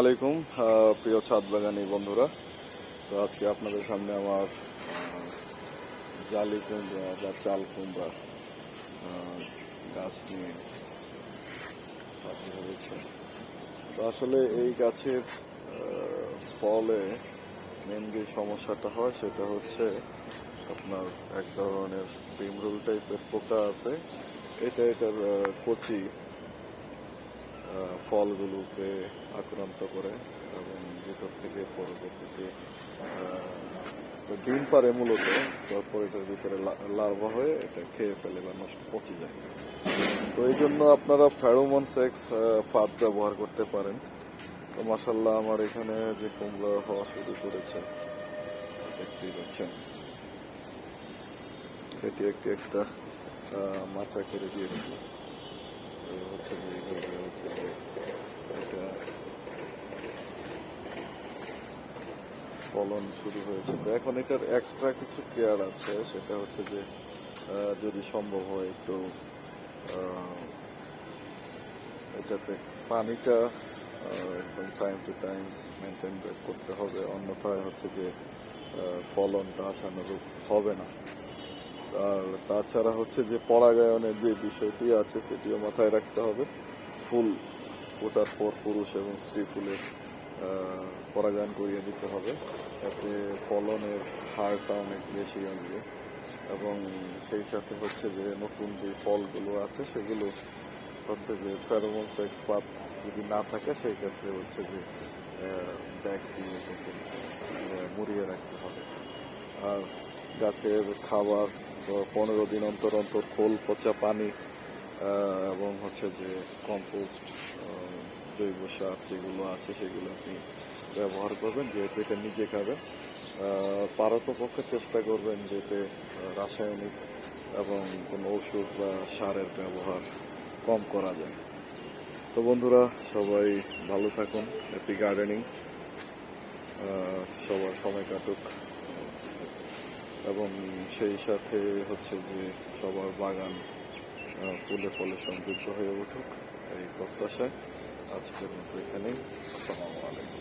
আলাইকুম প্রিয় ছাদ বাগানী বন্ধুরা। তো আজকে আপনাদের সামনে আমার জালি কুমড়া বা চাল কুমড়া গাছ নিয়ে হাজির হয়েছে। তো আসলে এই গাছের ফলে মেন যে সমস্যাটা হয় সেটা হচ্ছে আপনার এক ধরনের ভিমরুল টাইপের পোকা আছে। এটার কচি ফলগুলোকে আক্রান্ত করে এবং ভিতর থেকে পরবর্তীতে ডিম পারে মূলত। তারপর এটার ভিতরে লার্ভা হয়ে এটা খেয়ে ফেলে বা নষ্ট পচে যায়। তো এই জন্য আপনারা ফেরোমন সেক্স ফাঁদ ব্যবহার করতে পারেন। তো মাশাল্লাহ আমার এখানে যে কুমড়া হওয়া শুরু করেছে দেখতেই পাচ্ছেন, এটি একটা মাচা করে দিয়েছিল। হচ্ছে যে এটা ফলন শুরু হয়েছে। তো এখন এটার এক্সট্রা কিছু কেয়ার আছে, সেটা হচ্ছে যে যদি সম্ভব হয় একটু এটাতে পানিটা একদম টাইম টু টাইম মেনটেন করতে হবে, অন্যথায় হচ্ছে যে ফলনটা আশানুরূপ হবে না। আর তাছাড়া হচ্ছে যে পরাগায়নের যে বিষয়টি আছে সেটিও মাথায় রাখতে হবে। ফুল ওঠার পর পুরুষ এবং স্ত্রী ফুলের পরাগায়ন করিয়ে দিতে হবে, এতে ফলনের হারটা অনেক বেশি আসবে। এবং সেই সাথে হচ্ছে যে নতুন যে ফলগুলো আছে সেগুলো হচ্ছে যে ফেরোমন সেক্স পাত যদি না থাকে সেই ক্ষেত্রে হচ্ছে যে ব্যাগ দিয়ে নতুন মুড়িয়ে রাখতে হবে। আর গাছের খাবার 15 দিন অন্তর অন্তর খোল পচা পানি এবং হচ্ছে যে কম্পোস্ট জৈব সার যেগুলো আছে সেগুলো আপনি ব্যবহার করবেন, যেহেতু এটা নিজে খাবেন। পারতপক্ষে চেষ্টা করবেন যাতে রাসায়নিক এবং কোনো ওষুধ বা সারের ব্যবহার কম করা যায়। তো বন্ধুরা, সবাই ভালো থাকুন, হ্যাপি গার্ডেনিং, সবার সময় কাটুক এবং সেই সাথে হচ্ছে যে সবার বাগান ফুলে ফলে সমৃদ্ধ হয়ে উঠুক এই প্রত্যাশায় আজকের মতো এখানেই। আসসালামু আলাইকুম।